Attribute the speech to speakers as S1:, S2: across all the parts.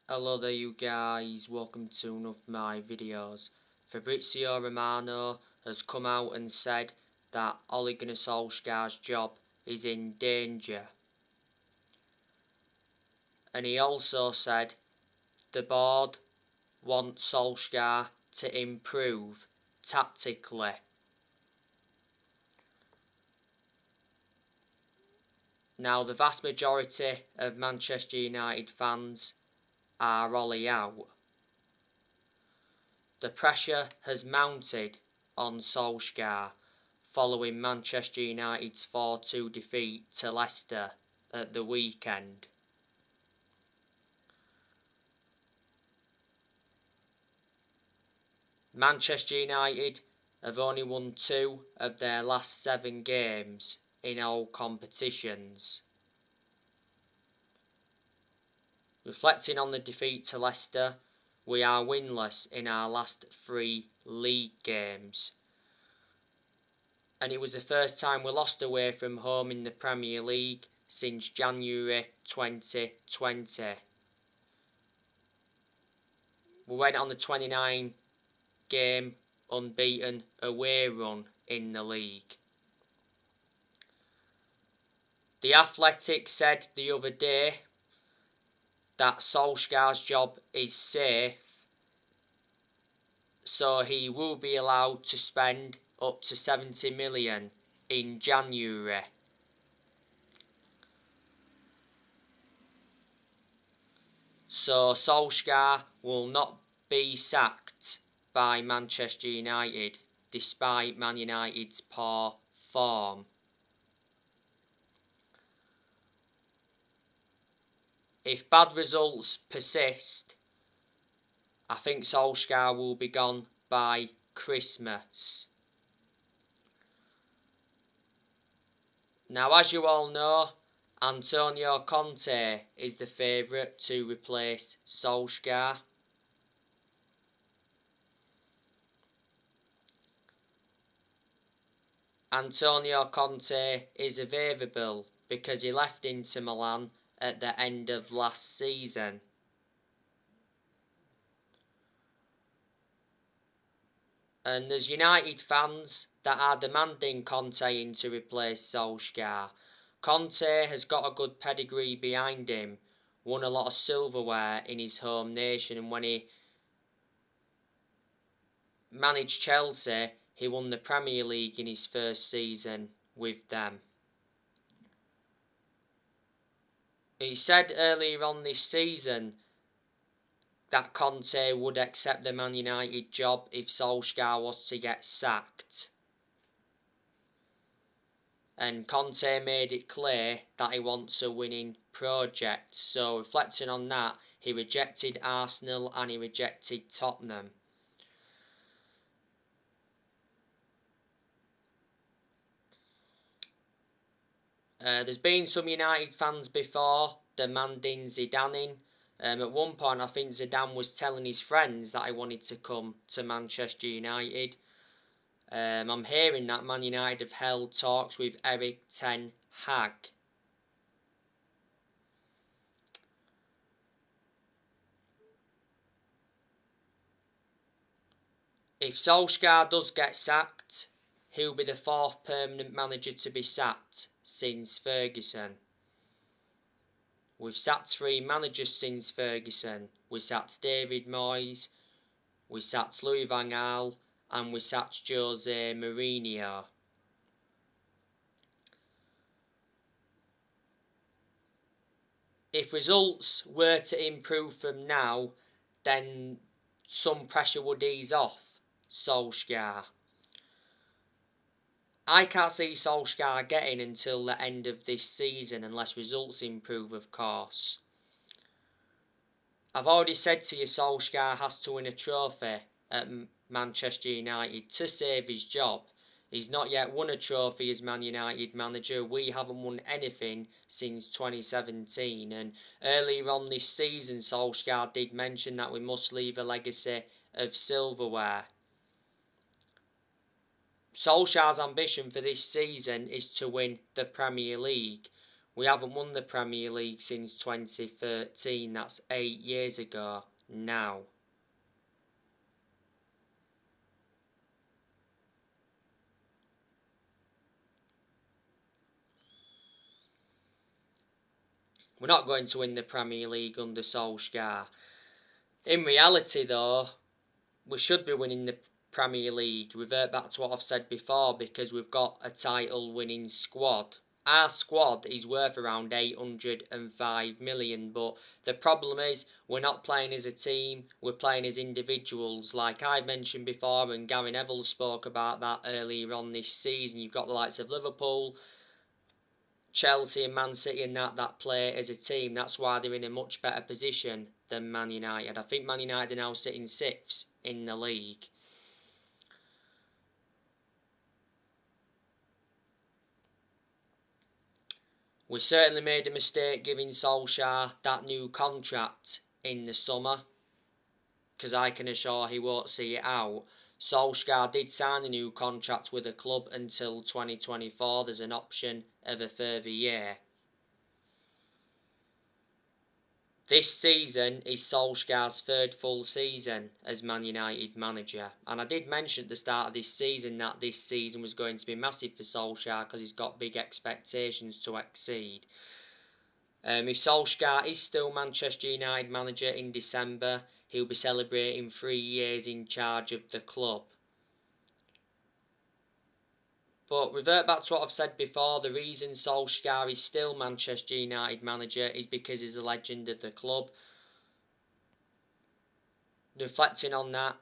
S1: Hello there you guys, welcome to one of my videos. Fabrizo Romano has come out and said that Ole Gunnar Solskjaer's job is in danger. And he also said the board wants Solskjaer to improve tactically. Now the vast majority of Manchester United fans are Ole out. The pressure has mounted on Solskjaer following Manchester United's 4-2 defeat to Leicester at the weekend. Manchester United have only won 2 of their last 7 games in all competitions. Reflecting on the defeat to Leicester, we are winless in our last 3 league games. And it was the first time we lost away from home in the Premier League since January 2020. We went on the 29 game unbeaten away run in the league. The Athletic said the other day that Solskjaer's job is safe, so he will be allowed to spend up to 70 million in January. So Solskjaer will not be sacked by Manchester United despite Man United's poor form. If bad results persist, I think Solskjaer will be gone by Christmas. Now, as you all know, Antonio Conte is the favourite to replace Solskjaer. Antonio Conte is available because he left Inter Milan at the end of last season. And there's United fans that are demanding Conte in to replace Solskjaer. Conte has got a good pedigree behind him, won a lot of silverware in his home nation, and when he managed Chelsea, he won the Premier League in his first season with them. He said earlier on this season that Conte would accept the Man United job if Solskjaer was to get sacked. And Conte made it clear that he wants a winning project. So reflecting on that, he rejected Arsenal and he rejected Tottenham. There's been some United fans before demanding Zidane in. At one point, I think Zidane was telling his friends that he wanted to come to Manchester United. I'm hearing that Man United have held talks with Erik ten Hag. If Solskjaer does get sacked, he'll be the 4th permanent manager to be sacked since Ferguson. We've sacked 3 managers since Ferguson. We sacked David Moyes, we sacked Louis van Gaal, and we sacked Jose Mourinho. If results were to improve from now, then some pressure would ease off Solskjaer. I can't see Solskjaer getting until the end of this season unless results improve, of course. I've already said to you Solskjaer has to win a trophy at Manchester United to save his job. He's not yet won a trophy as Man United manager. We haven't won anything since 2017. And earlier on this season, Solskjaer did mention that we must leave a legacy of silverware. Solskjaer's ambition for this season is to win the Premier League. We haven't won the Premier League since 2013. That's 8 years ago now. We're not going to win the Premier League under Solskjaer. In reality, though, we should be winning the Premier League. Revert back to what I've said before, because we've got a title-winning squad. Our squad is worth around 805 million, but the problem is we're not playing as a team, we're playing as individuals. Like I mentioned before, and Gary Neville spoke about that earlier on this season, you've got the likes of Liverpool, Chelsea and Man City and that play as a team. That's why they're in a much better position than Man United. I think Man United are now sitting 6th in the league. We certainly made a mistake giving Solskjaer that new contract in the summer, because I can assure he won't see it out. Solskjaer did sign a new contract with the club until 2024. There's an option of a further year. This season is Solskjaer's 3rd full season as Man United manager. And I did mention at the start of this season that this season was going to be massive for Solskjaer because he's got big expectations to exceed. If Solskjaer is still Manchester United manager in December, he'll be celebrating 3 years in charge of the club. But revert back to what I've said before, the reason Solskjaer is still Manchester United manager is because he's a legend of the club. Reflecting on that,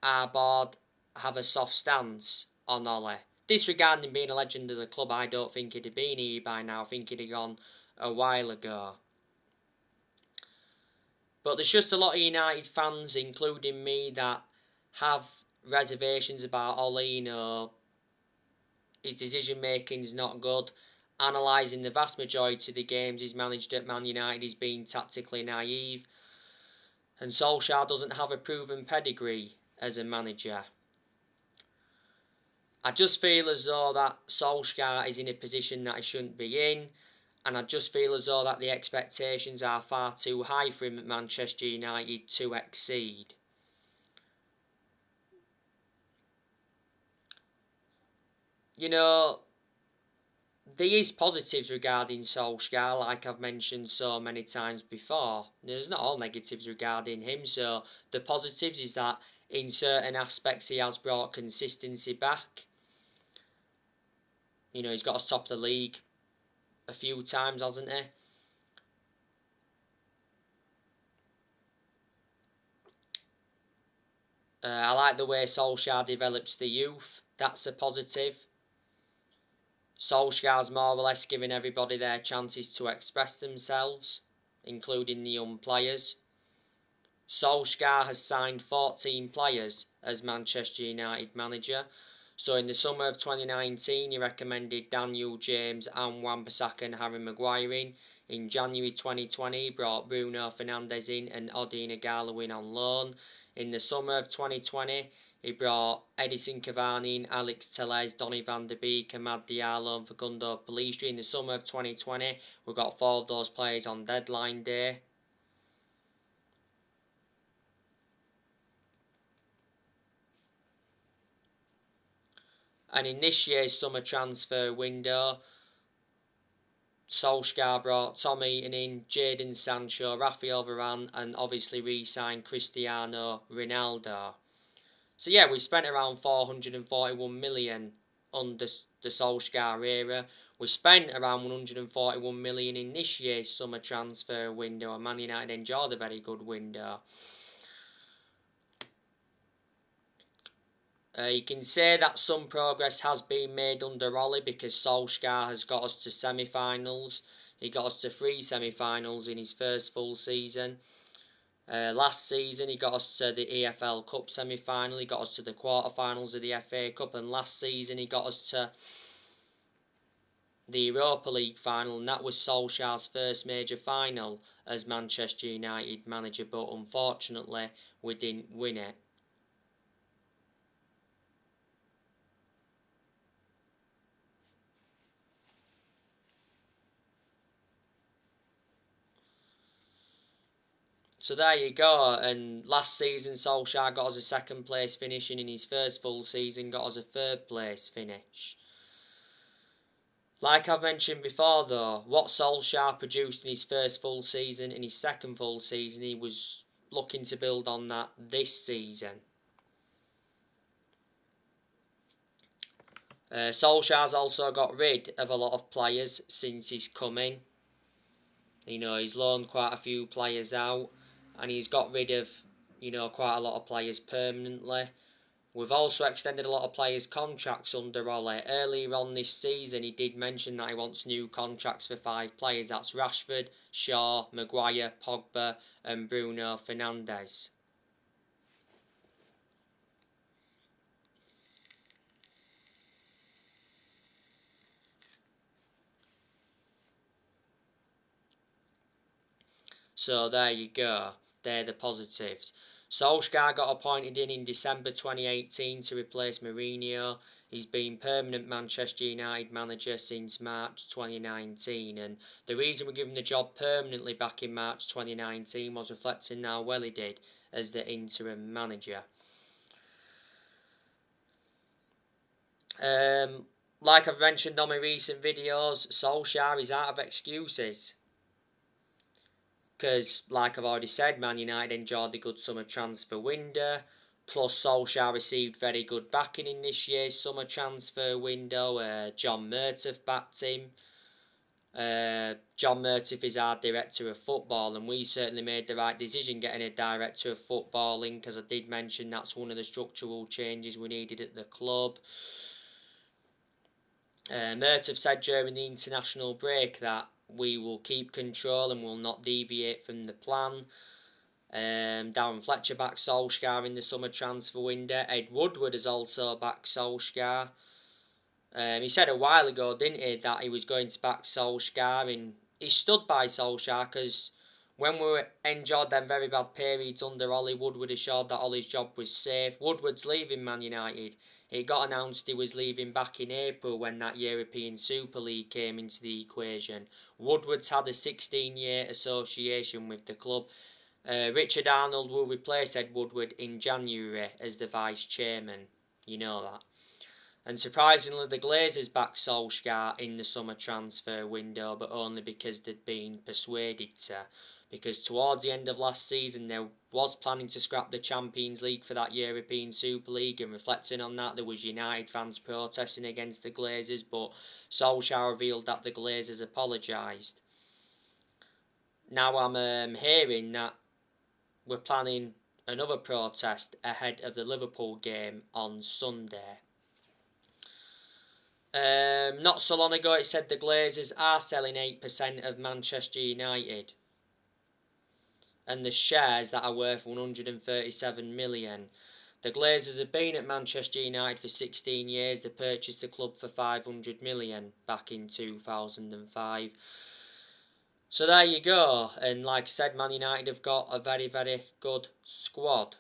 S1: our board have a soft stance on Ole. Disregarding him being a legend of the club, I don't think he'd have been here by now. I think he'd have gone a while ago. But there's just a lot of United fans, including me, that have reservations about Ole. You know, his decision making is not good. Analysing the vast majority of the games he's managed at Man United, he's been tactically naive. And Solskjaer doesn't have a proven pedigree as a manager. I just feel as though that Solskjaer is in a position that he shouldn't be in. And I just feel as though that the expectations are far too high for him at Manchester United to exceed. You know, there is positives regarding Solskjaer, like I've mentioned so many times before. There's not all negatives regarding him, so the positives is that in certain aspects he has brought consistency back. You know, he's got us top of the league a few times, hasn't he? I like the way Solskjaer develops the youth. That's a positive. Solskjaer's more or less giving everybody their chances to express themselves, including the young players. Solskjaer has signed 14 players as Manchester United manager. So in the summer of 2019, he recommended Daniel James and Wan-Bissaka and Harry Maguire in. In January 2020, he brought Bruno Fernandes in and Odin Igalo in on loan. In the summer of 2020, he brought Edison Cavani in, Alex Telles, Donny van der Beek, Amad Diallo and Facundo Pellistri. In the summer of 2020, we got 4 of those players on deadline day. And in this year's summer transfer window, Solskjaer brought Tom Heaton in, Jadon Sancho, Rafael Varane, and obviously re-signed Cristiano Ronaldo. So yeah, we spent around 441 million under the Solskjaer era. We spent around 141 million in this year's summer transfer window, and Man United enjoyed a very good window. You can say that some progress has been made under Ole because Solskjaer has got us to semi-finals. He got us to 3 semi-finals in his first full season. Last season he got us to the EFL Cup semi-final, he got us to the quarter-finals of the FA Cup, and last season he got us to the Europa League final, and that was Solskjaer's first major final as Manchester United manager, but unfortunately we didn't win it. So there you go, and last season Solskjaer got us a second place finish, and in his first full season got us a third place finish. Like I've mentioned before though, what Solskjaer produced in his first full season, in his second full season, he was looking to build on that this season. Solskjaer's also got rid of a lot of players since he's come in. He's loaned quite a few players out, and he's got rid of, quite a lot of players permanently. We've also extended a lot of players' contracts under Ole. Earlier on this season, he did mention that he wants new contracts for 5 players. That's Rashford, Shaw, Maguire, Pogba, and Bruno Fernandes. So there you go. They're the positives. Solskjaer got appointed in December 2018 to replace Mourinho. He's been permanent Manchester United manager since March 2019, and the reason we gave him the job permanently back in March 2019 was reflecting how well he did as the interim manager. Like I've mentioned on my recent videos, Solskjaer is out of excuses. Because, like I've already said, Man United enjoyed the good summer transfer window. Plus, Solskjaer received very good backing in this year's summer transfer window. John Murtough backed him. John Murtough is our director of football, and we certainly made the right decision getting a director of football in, because I did mention that's one of the structural changes we needed at the club. Murtough said during the international break that we will keep control and will not deviate from the plan. Darren Fletcher backed Solskjaer in the summer transfer window. Ed Woodward has also backed Solskjaer. He said a while ago, didn't he, that he was going to back Solskjaer, and he stood by Solskjaer, because when we enjoyed them very bad periods under Ollie, Woodward assured that Ollie's job was safe. Woodward's leaving Man United. It got announced he was leaving back in April when that European Super League came into the equation. Woodward's had a 16-year association with the club. Richard Arnold will replace Ed Woodward in January as the vice chairman. You know that. And surprisingly, the Glazers backed Solskjaer in the summer transfer window, but only because they'd been persuaded to. Because towards the end of last season, they was planning to scrap the Champions League for that European Super League, and reflecting on that, there was United fans protesting against the Glazers, but Solskjaer revealed that the Glazers apologised. Now I'm hearing that we're planning another protest ahead of the Liverpool game on Sunday. Not so long ago, it said the Glazers are selling 8% of Manchester United, and the shares that are worth 137 million. The Glazers have been at Manchester United for 16 years. They purchased the club for 500 million back in 2005. So there you go. And like I said, Man United have got a very, very good squad.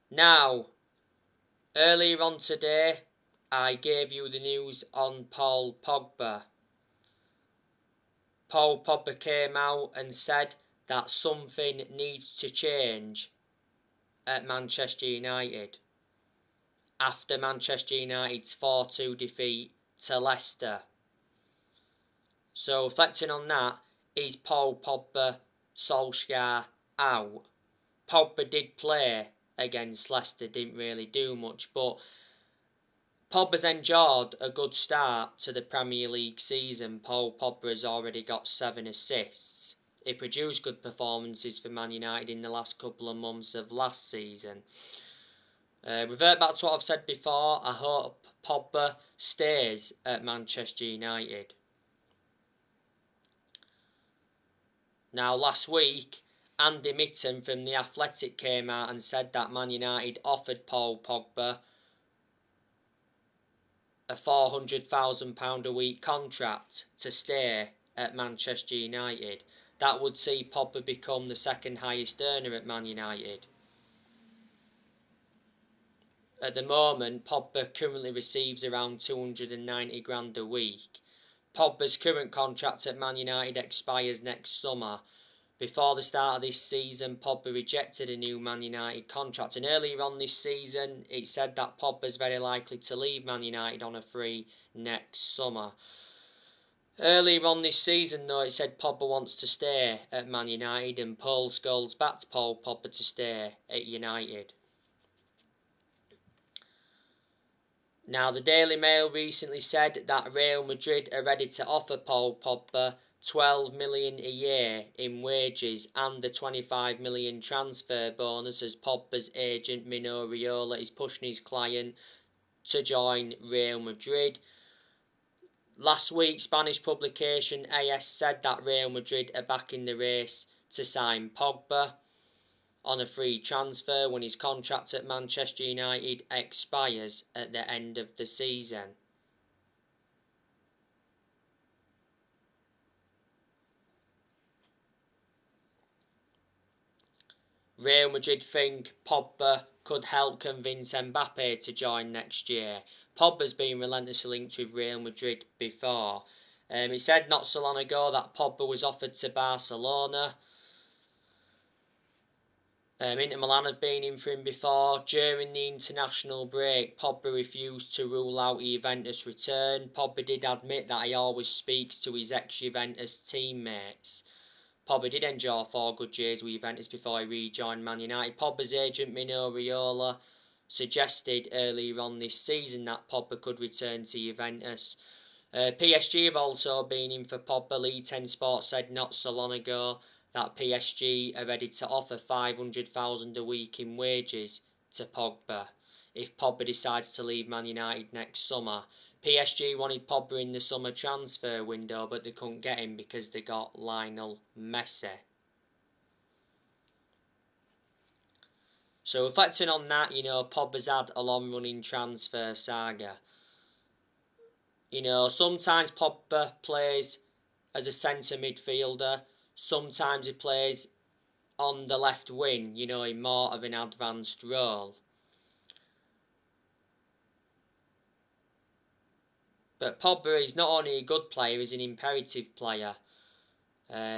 S1: Now, earlier on today, I gave you the news on Paul Pogba. Paul Pogba came out and said that something needs to change at Manchester United after Manchester United's 4-2 defeat to Leicester. So, reflecting on that, is Paul Pogba, Solskjaer out? Pogba did play against Leicester, didn't really do much, but Pogba's enjoyed a good start to the Premier League season. Paul Pogba has already got 7 assists. He produced good performances for Man United in the last couple of months of last season. Revert back to what I've said before, I hope Pogba stays at Manchester United. Now, last week, Andy Mitten from The Athletic came out and said that Man United offered Paul Pogba a £400,000 a week contract to stay at Manchester United. that would see Pogba become the second highest earner at Man United. At the moment, Pogba currently receives around 290 grand a week. Pogba's current contract at Man United expires next summer. Before the start of this season, Pogba rejected a new Man United contract, and earlier on this season it said that Pogba's very likely to leave Man United on a free next summer. Earlier on this season though, it said Pogba wants to stay at Man United, and Paul Scholes backed Paul Pogba to stay at United. Now, the Daily Mail recently said that Real Madrid are ready to offer Paul Pogba 12 million a year in wages and the 25 million transfer bonus, as Pogba's agent Mino Raiola is pushing his client to join Real Madrid. Last week, Spanish publication AS said that Real Madrid are back in the race to sign Pogba on a free transfer when his contract at Manchester United expires at the end of the season. Real Madrid think Pogba could help convince Mbappe to join next year. Pogba's been relentlessly linked with Real Madrid before. It said not so long ago that Pogba was offered to Barcelona. Inter Milan had been in for him before. During the international break, Pogba refused to rule out a Juventus return. Pogba did admit that he always speaks to his ex-Juventus teammates. Pogba did enjoy 4 good years with Juventus before he rejoined Man United. Pogba's agent Mino Raiola suggested earlier on this season that Pogba could return to Juventus. PSG have also been in for Pogba. League 10 Sports said not so long ago that PSG are ready to offer 500,000 a week in wages to Pogba if Pogba decides to leave Man United next summer. PSG wanted Pogba in the summer transfer window, but they couldn't get him because they got Lionel Messi. So reflecting on that, Pogba's had a long-running transfer saga. Sometimes Pogba plays as a centre midfielder. Sometimes he plays on the left wing, in more of an advanced role. But Pogba is not only a good player, he's an imperative player.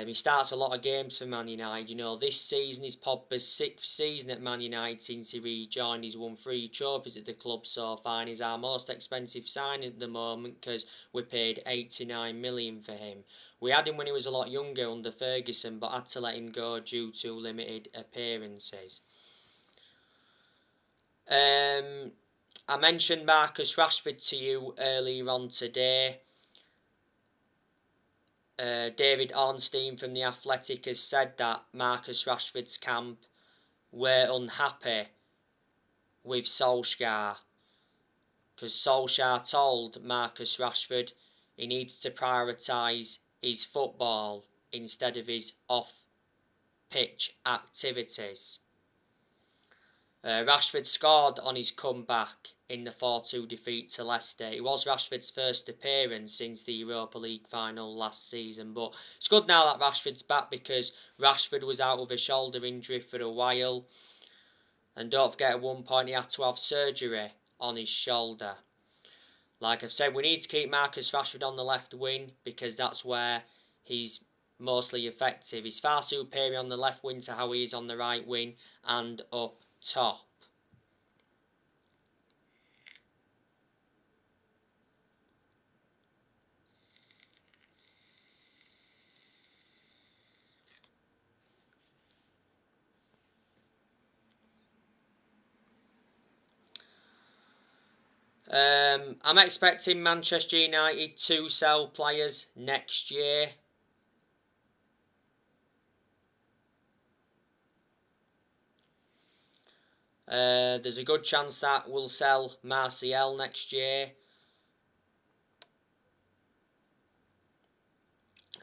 S1: He starts a lot of games for Man United. This season is Pogba's 6th season at Man United since he rejoined. He's won 3 trophies at the club so far, and he's our most expensive signing at the moment because we paid 89 million for him. We had him when he was a lot younger under Ferguson, but had to let him go due to limited appearances. I mentioned Marcus Rashford to you earlier on today. David Ornstein from The Athletic has said that Marcus Rashford's camp were unhappy with Solskjaer because Solskjaer told Marcus Rashford he needs to prioritise his football instead of his off-pitch activities. Rashford scored on his comeback in the 4-2 defeat to Leicester. It was Rashford's first appearance since the Europa League final last season, but it's good now that Rashford's back because Rashford was out with a shoulder injury for a while, and don't forget at one point he had to have surgery on his shoulder. Like I've said, we need to keep Marcus Rashford on the left wing because that's where he's mostly effective. He's far superior on the left wing to how he is on the right wing and up top. I'm expecting Manchester United to sell players next year. There's a good chance that we'll sell Martial next year.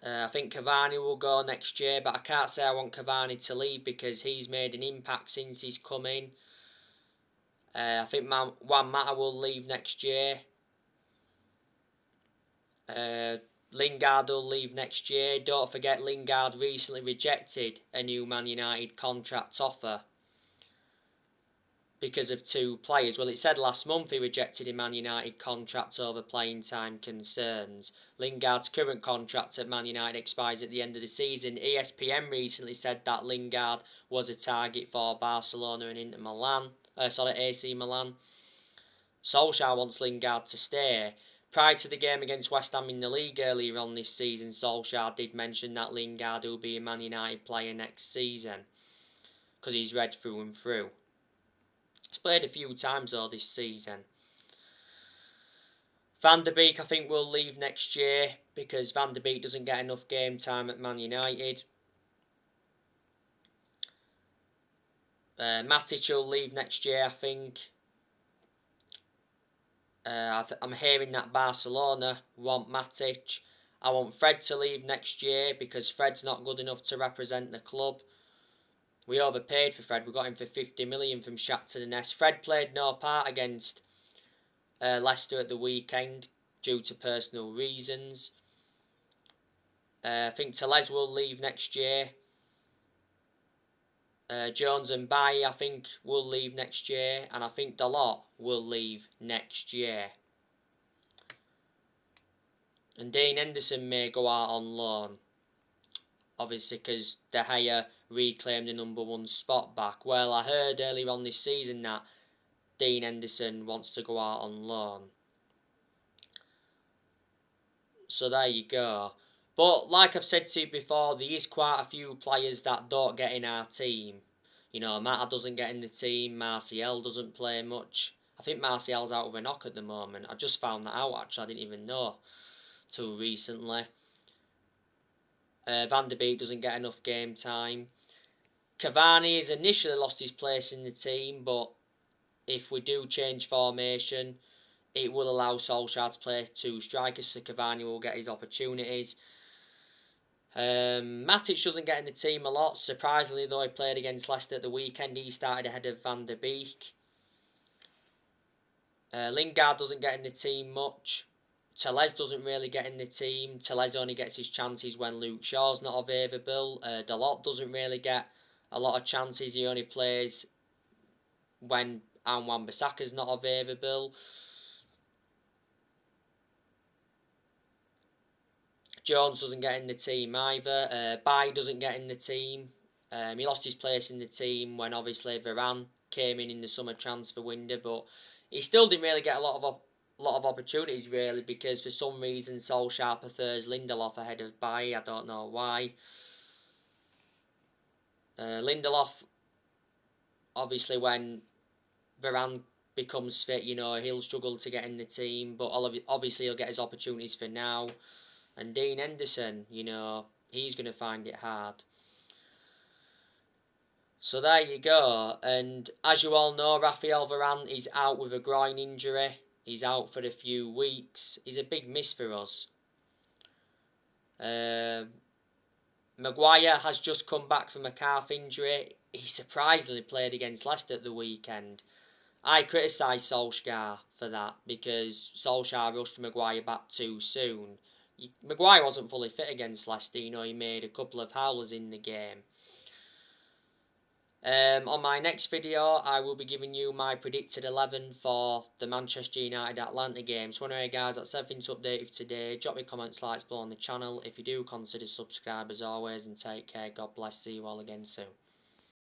S1: I think Cavani will go next year, but I can't say I want Cavani to leave because he's made an impact since he's come in. I think Juan Mata will leave next year. Lingard will leave next year. Don't forget Lingard recently rejected a new Man United contract offer because of two players. Well, it said last month he rejected a Man United contract over playing time concerns. Lingard's current contract at Man United expires at the end of the season. ESPN recently said that Lingard was a target for Barcelona and AC Milan. Solskjaer wants Lingard to stay. Prior to the game against West Ham in the league earlier on this season, Solskjaer did mention that Lingard will be a Man United player next season because he's red through and through. He's played a few times though this season. Van der Beek I think will leave next year because Van der Beek doesn't get enough game time at Man United. Matic will leave next year I think. I'm hearing that Barcelona want Matic. I want Fred to leave next year because Fred's not good enough to represent the club. We overpaid for Fred. We got him for 50 million from Shakhtar Donetsk. Fred played no part against Leicester at the weekend due to personal reasons. I think Tellez will leave next year. Jones and Bailly I think will leave next year, and I think Dalot will leave next year. And Dean Henderson may go out on loan, obviously because De Gea reclaimed the number one spot back. Well, I heard earlier on this season that Dean Henderson wants to go out on loan. So there you go. But like I've said to you before, there is quite a few players that don't get in our team. You know, Mata doesn't get in the team. Martial doesn't play much. I think Martial's out with a knock at the moment. I just found that out actually. I didn't even know till recently. Van der Beek doesn't get enough game time. Cavani has initially lost his place in the team, but if we do change formation, it will allow Solskjaer to play two strikers, so Cavani will get his opportunities. Matic doesn't get in the team a lot. Surprisingly, though, he played against Leicester at the weekend. He started ahead of Van der Beek. Lingard doesn't get in the team much. Tellez doesn't really get in the team. Tellez only gets his chances when Luke Shaw's not available. Dalot doesn't really get a lot of chances. He only plays when Wan-Bissaka's not available. Jones doesn't get in the team either. Bailly doesn't get in the team. He lost his place in the team when obviously Varane came in the summer transfer window, but he still didn't really get a lot of opportunities really because for some reason Solskjaer prefers Lindelof ahead of Bailly. I don't know why. Lindelof, obviously when Varane becomes fit, you know, he'll struggle to get in the team, but obviously he'll get his opportunities for now. And Dean Henderson, you know, he's going to find it hard. So there you go. And as you all know, Raphael Varane is out with a groin injury. He's out for a few weeks. He's a big miss for us. Maguire has just come back from a calf injury. He surprisingly played against Leicester at the weekend. I criticised Solskjaer for that because Solskjaer rushed Maguire back too soon. Maguire wasn't fully fit against Leicester, you know, he made a couple of howlers in the game. On my next video, I will be giving you my predicted 11 for the Manchester United Atlanta game. So anyway guys, that's everything to update you today. Drop me comments, likes below on the channel. If you do, consider subscribe as always, and take care. God bless. See you all again soon.